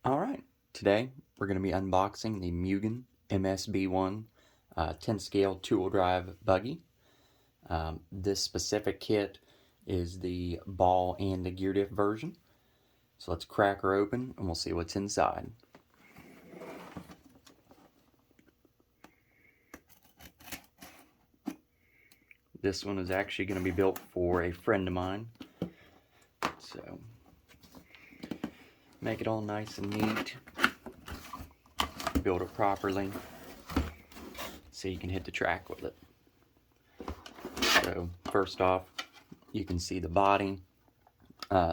Alright, today we're going to be unboxing the Mugen MSB-1 10 scale 2-wheel drive buggy. This specific kit is the ball and the gear diff version. So let's crack her open and we'll see what's inside. This one is actually going to be built for a friend of mine. So make it all nice and neat. Build it properly so you can hit the track with it. So first off, you can see the body.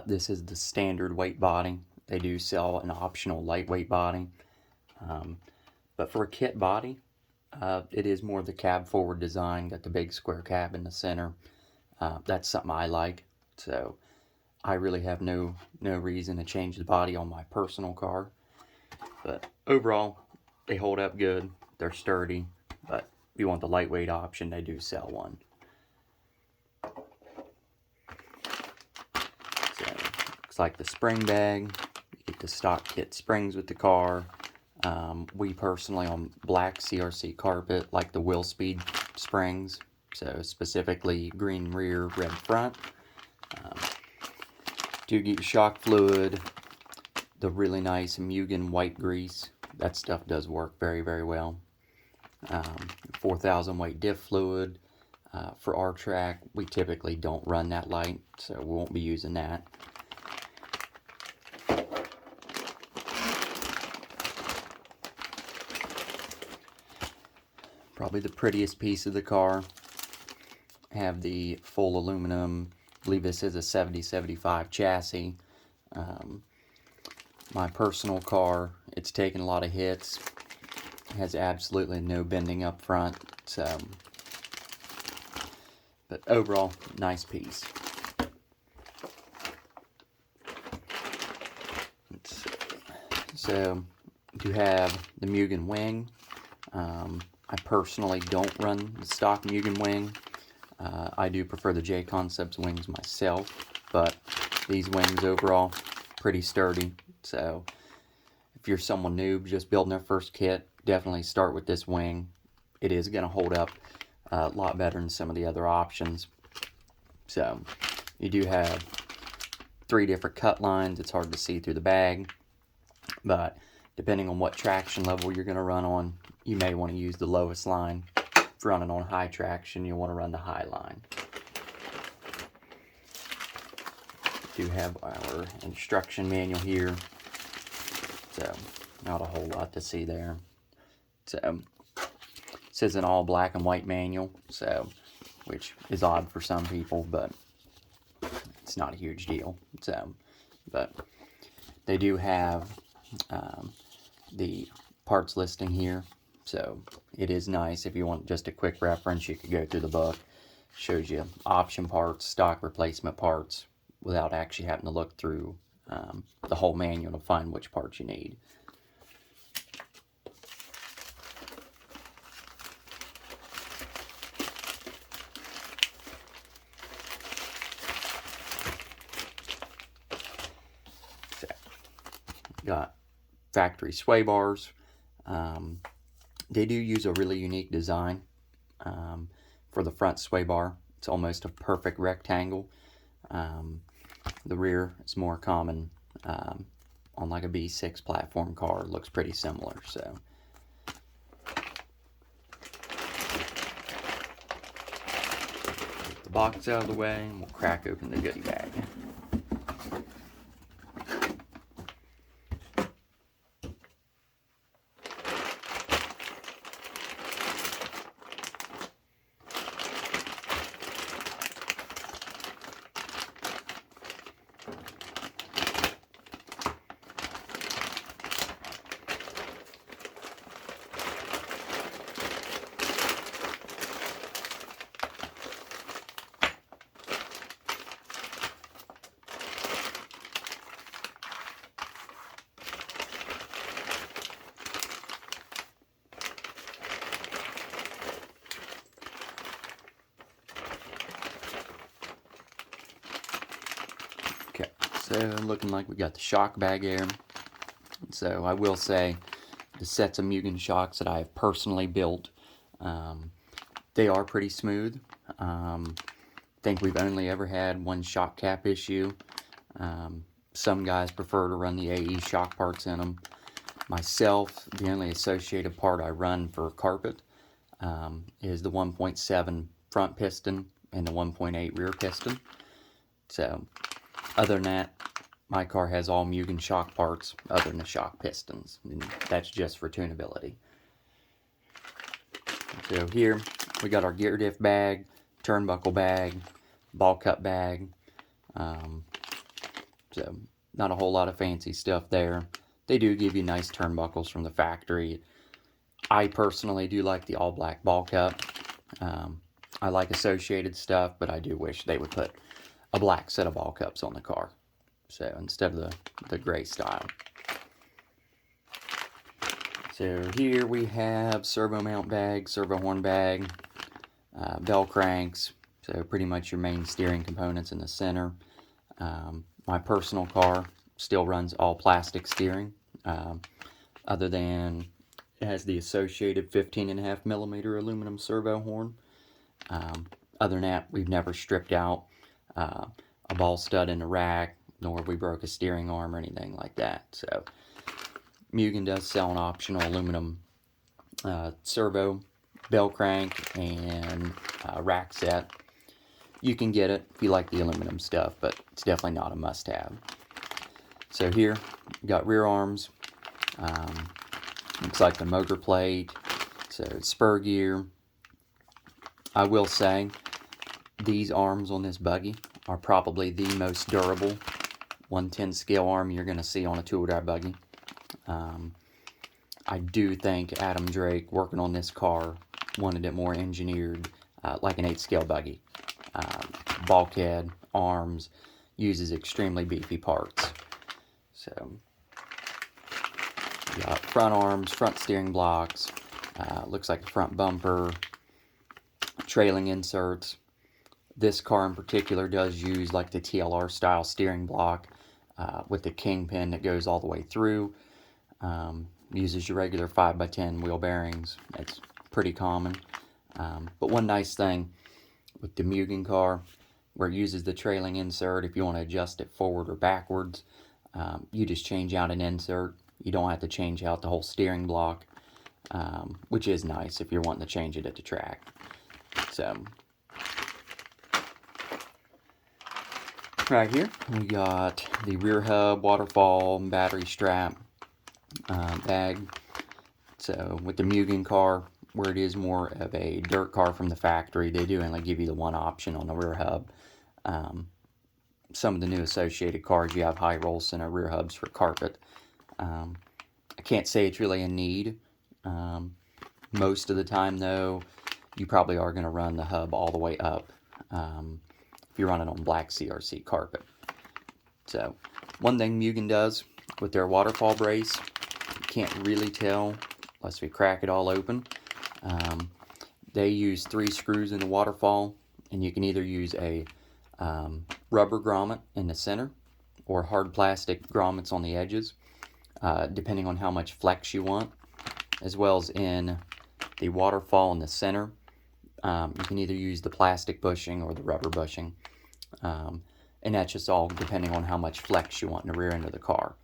This is the standard weight body. They do sell an optional lightweight body, but for a kit body, it is more the cab forward design. Got the big square cab in the center. That's something I like, so I really have no reason to change the body on my personal car. But overall, they hold up good. They're sturdy, but if you want the lightweight option, they do sell one. So looks like the spring bag. You get the stock kit springs with the car. We personally on black CRC carpet like the wheel speed springs, so specifically green rear, red front. Do get your shock fluid, the really nice Mugen white grease. That stuff does work very well. 4,000 weight diff fluid. For our track, we typically don't run that light, so we won't be using that. Probably the prettiest piece of the car. Have the full aluminum, I believe this is a 70-75 chassis. My personal car, it's taken a lot of hits. Has absolutely no bending up front, so but overall, nice piece. Let's see. So you have the Mugen wing. I personally don't run the stock Mugen wing. I do prefer the J Concepts wings myself, but these wings overall pretty sturdy. So if you're someone new just building their first kit, definitely start with this wing. It is going to hold up a lot better than some of the other options. So you do have 3 different cut lines. It's hard to see through the bag, but depending on what traction level you're going to run on, you may want to use the lowest line. If running on high traction, you want to run the high line. We do have our instruction manual here, so not a whole lot to see there. So this is an all black and white manual, so which is odd for some people, but it's not a huge deal. So, but they do have the parts listing here, so it is nice. If you want just a quick reference, you could go through the book. Shows you option parts, stock replacement parts, without actually having to look through the whole manual to find which parts you need. So, got factory sway bars. They do use a really unique design for the front sway bar. It's almost a perfect rectangle. The rear is more common on like a B6 platform car. It looks pretty similar. So get the box out of the way and we'll crack open the goodie bag. Okay, so looking like we got the shock bag here. So I will say the sets of Mugen shocks that I have personally built, they are pretty smooth. I think we've only ever had one shock cap issue. Some guys prefer to run the AE shock parts in them. Myself, the only associated part I run for carpet is the 1.7 front piston and the 1.8 rear piston. So, other than that, my car has all Mugen shock parts other than the shock pistons, and that's just for tunability. So here, we got our gear diff bag, turnbuckle bag, ball cut bag. So, not a whole lot of fancy stuff there. They do give you nice turnbuckles from the factory. I personally do like the all black ball cut. I like associated stuff, but I do wish they would put a black set of ball cups on the car. So instead of the gray style. So here we have servo mount bag, servo horn bag, bell cranks. So pretty much your main steering components in the center. My personal car still runs all plastic steering, other than it has the associated 15.5 millimeter aluminum servo horn. Other than that, we've never stripped out a ball stud in the rack, nor have we broke a steering arm or anything like that. So Mugen does sell an optional aluminum servo bell crank and rack set. You can get it if you like the aluminum stuff, but it's definitely not a must-have. So here, we got rear arms. Looks like the motor plate. So spur gear. I will say, these arms on this buggy are probably the most durable 1/10 scale arm you're going to see on a two-wheel drive buggy. I do think Adam Drake, working on this car, wanted it more engineered like an 8 scale buggy. Bulkhead, arms, uses extremely beefy parts. So, you got front arms, front steering blocks, looks like a front bumper, trailing inserts. This car in particular does use like the TLR style steering block with the kingpin that goes all the way through. Uses your regular 5x10 wheel bearings. It's pretty common. But one nice thing with the Mugen car, where it uses the trailing insert, if you want to adjust it forward or backwards, you just change out an insert. You don't have to change out the whole steering block, which is nice if you're wanting to change it at the track. So, right here, we got the rear hub, waterfall, battery strap bag. So, with the Mugen car, where it is more of a dirt car from the factory, they do only give you the one option on the rear hub. Some of the new associated cars, you have high roll center rear hubs for carpet. I can't say it's really a need. Most of the time, though, you probably are going to run the hub all the way up if you're running on black CRC carpet. So, one thing Mugen does with their waterfall brace, you can't really tell unless we crack it all open. They use 3 screws in the waterfall, and you can either use a rubber grommet in the center or hard plastic grommets on the edges, depending on how much flex you want, as well as in the waterfall in the center. You can either use the plastic bushing or the rubber bushing, and that's just all depending on how much flex you want in the rear end of the car.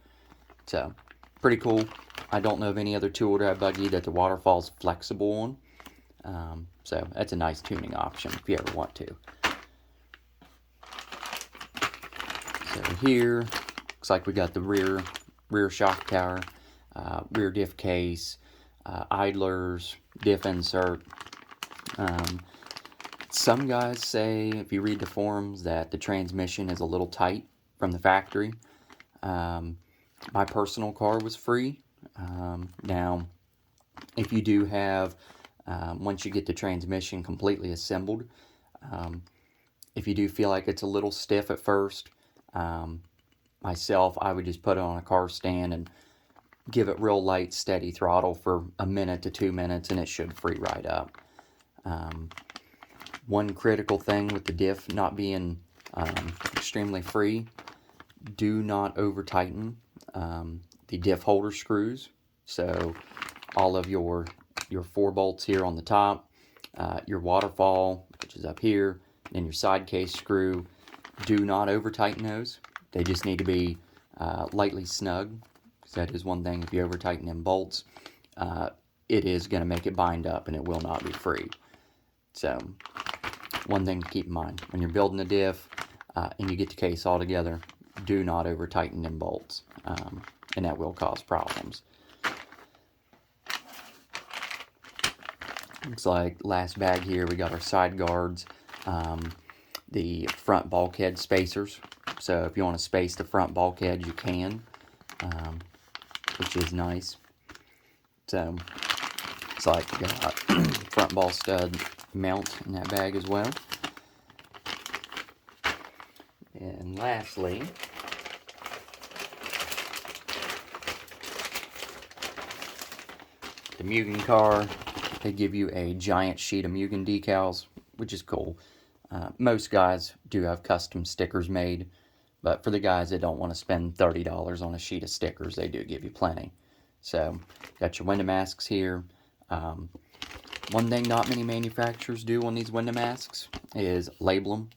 So, pretty cool. I don't know of any other two-wheel drive buggy that the waterfall's flexible on. So that's a nice tuning option if you ever want to. So here, looks like we got the rear shock tower, rear diff case, idlers, diff insert. Some guys say, if you read the forums, that the transmission is a little tight from the factory. My personal car was free. Now, if you do have, once you get the transmission completely assembled, if you do feel like it's a little stiff at first, myself, I would just put it on a car stand and give it real light, steady throttle for a minute to 2 minutes, and it should free right up. One critical thing with the diff not being extremely free, do not over tighten. the diff holder screws. So all of your 4 bolts here on the top, your waterfall, which is up here, and your side case screw. Do not over tighten those. They just need to be lightly snug. Because that is one thing, if you over tighten them bolts, it is going to make it bind up and it will not be free. So one thing to keep in mind when you're building a diff and you get the case all together, do not over tighten them bolts, and that will cause problems. Looks like last bag here we got our side guards, the front bulkhead spacers. So if you want to space the front bulkhead, you can, which is nice. So it's like front ball stud mount in that bag as well. And lastly, the Mugen car. They give you a giant sheet of Mugen decals, which is cool. Most guys do have custom stickers made, but for the guys that don't want to spend $30 on a sheet of stickers, they do give you plenty. So, got your window masks here. One thing not many manufacturers do on these window masks is label them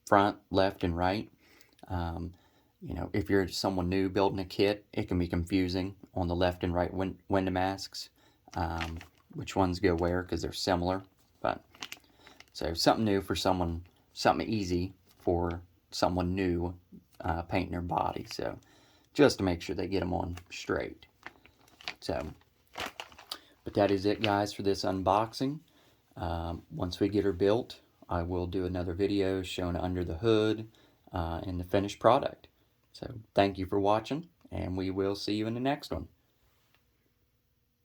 front, left, and right. You know, if you're someone new building a kit, it can be confusing on the left and right window masks. Which ones go where, because they're similar. But so something new for someone, something easy for someone new painting their body. So just to make sure they get them on straight. So, but that is it, guys, for this unboxing. Once we get her built, I will do another video showing under the hood and the finished product. So thank you for watching, and we will see you in the next one.